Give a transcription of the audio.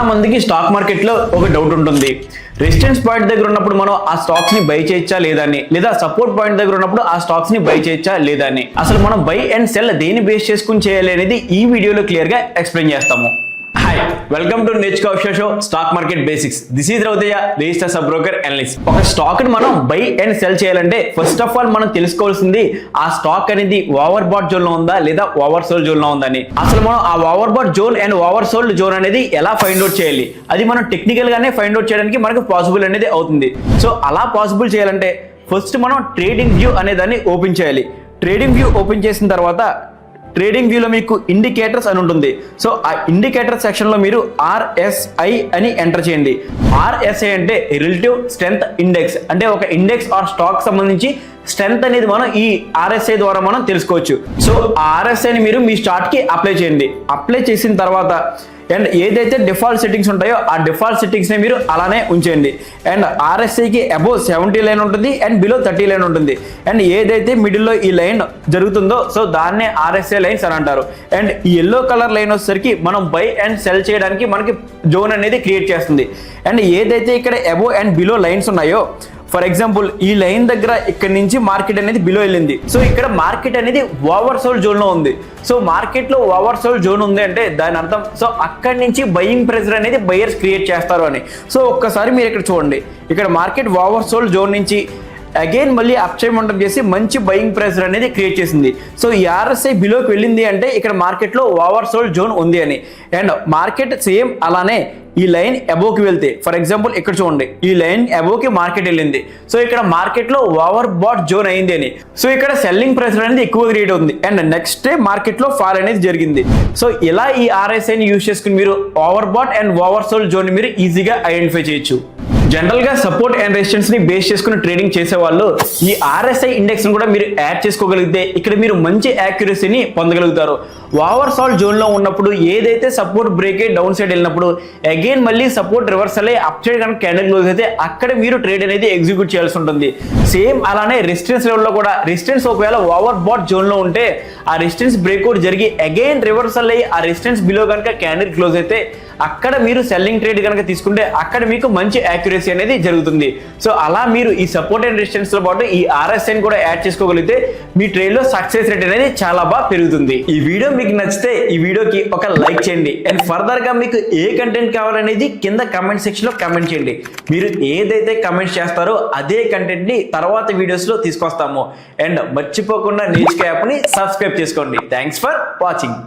చాలా మందికి stock market లో ఒక డౌట్ ఉంటుంది. రెసిస్టెన్స్ పాయింట్ దగ్గర ఉన్నప్పుడు మనం ఆ స్టాక్స్ ని బై చేయొచ్చా లేదా అని, లేదా సపోర్ట్ పాయింట్ దగ్గర ఉన్నప్పుడు ఆ స్టాక్స్ ని బై చేయొచ్చా లేదా అని. అసలు మనం బై అండ్ సెల్ దేని బేస్ చేసుకుని చేయాలి అనేది ఈ వీడియోలో క్లియర్ గా ఎక్స్ప్లెయిన్ చేస్తాము. Hi, welcome to Nerchuko official show stock market basics. This is Rautayya, register sub broker analyst. ఒక స్టాక్ ని మనం బై అండ్ సెల్ చేయాలంటే ఫస్ట్ ఆఫ్ ఆల్ మనం తెలుసుకోవాల్సింది ఆ స్టాక్ అనేది ఓవర్ బాట్ జోన్ లో ఉందా లేదా ఓవర్ సోల్డ్ జోన్ లో ఉందని. అసలు మనం ఆ over bat zone and over sold zone అనేది ఎలా ఫైండ్ అవుట్ చేయాలి, అది మనం టెక్నికల్ గానే ఫైండ్ అవుట్ చేయడానికి మనకు పాసిబుల్ అనేది అవుతుంది. సో అలా పాసిబుల్ చేయాలంటే ఫస్ట్ మనం ట్రేడింగ్ వ్యూ అనే దాన్ని ఓపెన్ చేయాలి. ట్రేడింగ్ వ్యూ ఓపెన్ చేసిన తర్వాత ట్రేడింగ్ వ్యూలో మీకు ఇండికేటర్స్ అని ఉంటుంది. సో ఆ ఇండికేటర్ సెక్షన్ లో మీరు RSI అని ఎంటర్ చేయండి. RSI అంటే రిలేటివ్ స్ట్రెంగ్త్ ఇండెక్స్, అంటే ఒక ఇండెక్స్ ఆర్ స్టాక్ సంబంధించి స్ట్రెంగ్త్ అనేది మనం ఈ RSI ద్వారా మనం తెలుసుకోవచ్చు. సో ఆ RSI ని మీరు మీ స్టార్ట్ కి అప్లై చేయండి. అప్లై చేసిన తర్వాత అండ్ ఏదైతే డిఫాల్ట్ సెట్టింగ్స్ ఉంటాయో ఆ డిఫాల్ట్ సెట్టింగ్స్ ని మీరు అలానే ఉంచండి. అండ్ RSI కి అబోవ్ 70 లైన్ ఉంటుంది అండ్ బిలో 30 లైన్ ఉంటుంది. అండ్ ఏదైతే మిడిల్ లో ఈ లైన్ జరుగుతుందో సో దాన్నే RSI లైన్స్ అని అంటారు. అండ్ ఈ ఎల్లో కలర్ లైన్ వచ్చేసరికి మనం బై అండ్ సెల్ చేయడానికి మనకి జోన్ అనేది క్రియేట్ చేస్తుంది. అండ్ ఏదైతే ఇక్కడ అబోవ్ అండ్ బిలో లైన్స్ ఉన్నాయో, ఫర్ ఎగ్జాంపుల్ ఈ లైన్ దగ్గర ఇక్కడ నుంచి మార్కెట్ అనేది బిలో వెళ్ళింది. సో ఇక్కడ మార్కెట్ అనేది ఓవర్ సోల్డ్ జోన్ లో ఉంది. సో మార్కెట్ లో ఓవర్ సోల్డ్ జోన్ ఉంది అంటే దాని అర్థం సో అక్కడి నుంచి బయింగ్ ప్రెషర్ అనేది బయర్స్ క్రియేట్ చేస్తారు అని. సో ఒక్కసారి మీరు ఇక్కడ చూడండి, ఇక్కడ మార్కెట్ ఓవర్ సోల్డ్ జోన్ నుంచి అగైన్ మళ్ళీ అప్ చేయమంటం చేసి మంచి బయింగ్ ప్రెషర్ అనేది క్రియేట్ చేసింది. సో ఈ RSI బిలోకి వెళ్ళింది అంటే ఇక్కడ మార్కెట్ లో ఓవర్ సోల్డ్ జోన్ ఉంది అని. అండ్ మార్కెట్ సేమ్ అలానే ఈ లైన్ అబోవ్కి వెళ్తే, ఫర్ ఎగ్జాంపుల్ ఇక్కడ చూడండి ఈ లైన్ అబోవ్కి మార్కెట్ వెళ్ళింది. సో ఇక్కడ మార్కెట్ లో ఓవర్ బాట్ జోన్ అయింది అని. సో ఇక్కడ సెల్లింగ్ ప్రెషర్ అనేది ఎక్కువ క్రియేట్ అవుతుంది అండ్ నెక్స్ట్ డే మార్కెట్ లో ఫాల్ అనేది జరిగింది. సో ఇలా ఈ RSI ని యూజ్ చేసుకుని మీరు over bat and over sold zone ని మీరు ఈజీగా ఐడెంటిఫై చేయొచ్చు. జనరల్ గా సపోర్ట్ అండ్ రెసిస్టెన్స్ ని బేస్ చేసుకుని ట్రేడింగ్ చేసే వాళ్ళు ఈ RSI ఇండెక్స్ ని కూడా మీరు యాడ్ చేసుకోగలిగితే ఇక్కడ మీరు మంచి యాక్యురసీని పొందగలుగుతారు. ఓవర్ సోల్డ్ జోన్ లో ఉన్నప్పుడు ఏదైతే సపోర్ట్ బ్రేక్ అయ్యి డౌన్ సైడ్ వెళ్ళినప్పుడు అగైన్ మళ్ళీ సపోర్ట్ రివర్సల్ అయ్యి అప్ సైడ్ కనుక క్యాండిల్ క్లోజ్ అయితే అక్కడ మీరు ట్రేడ్ అనేది ఎగ్జిక్యూట్ చేయాల్సి ఉంటుంది. సేమ్ అలానే రెసిస్టెన్స్ లెవెల్లో కూడా రెసిస్టెన్స్ ఒకవేళ ఓవర్ బాట్ జోన్ లో ఉంటే ఆ రెసిస్టెన్స్ బ్రేక్అవుట్ జరిగి అగైన్ రివర్సల్ అయ్యి ఆ రెసిస్టెన్స్ బిలో కనుక క్యాండిల్ క్లోజ్ అయితే అక్కడ మీరు సెల్లింగ్ ట్రేడ్ కనుక తీసుకుంటే అక్కడ మీకు మంచి యాక్యురసీ అనేది జరుగుతుంది. సో అలా మీరు ఈ సపోర్ట్ అండ్ రెసిస్టెన్స్ తో పాటు ఈ RSI ని కూడా యాడ్ చేసుకోగలిగితే మీ ట్రేడ్ లో సక్సెస్ రేట్ అనేది చాలా బాగా పెరుగుతుంది. ఈ వీడియో మీకు నచ్చితే ఈ వీడియోకి ఒక లైక్ చేయండి. అండ్ ఫర్దర్ గా మీకు ఏ కంటెంట్ కావాలనేది కింద కమెంట్ సెక్షన్ లో కమెంట్ చేయండి. మీరు ఏదైతే కమెంట్స్ చేస్తారో అదే కంటెంట్ ని తర్వాత వీడియోస్ లో తీసుకొస్తాము. అండ్ మర్చిపోకుండా నేర్చుకో యాప్ ని సబ్స్క్రైబ్ చేసుకోండి. Thanks for watching.